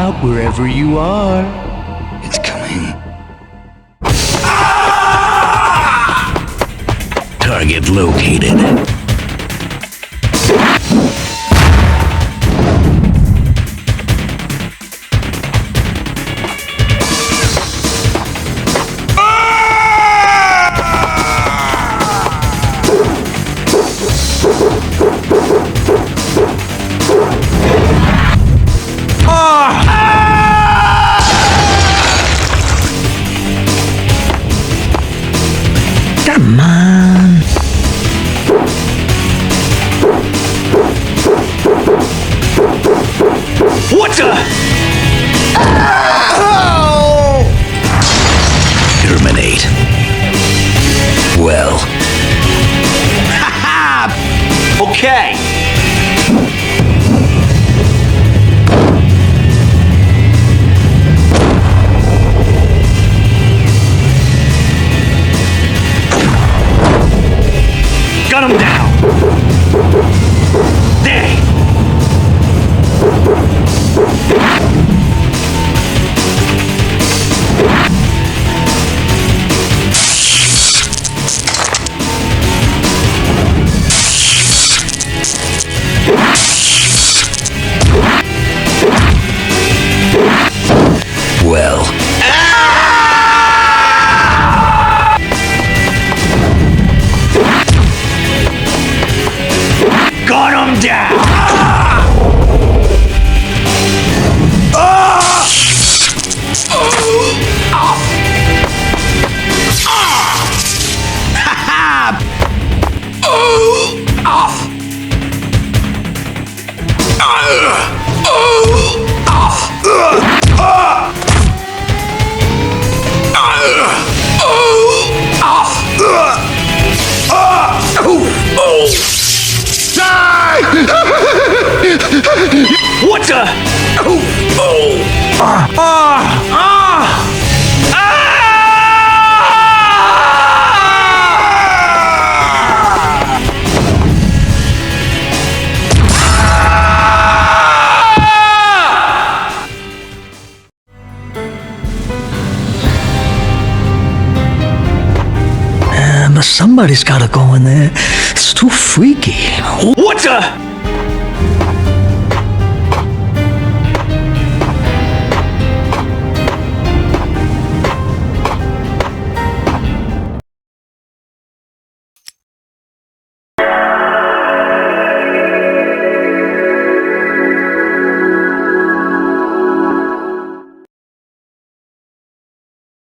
out wherever you are. It's coming. Target located. Come on. What the? Terminate. Well. Okay. Got him down. There. Well. Got him down! What the? But somebody's gotta go in there. It's too freaky. What the?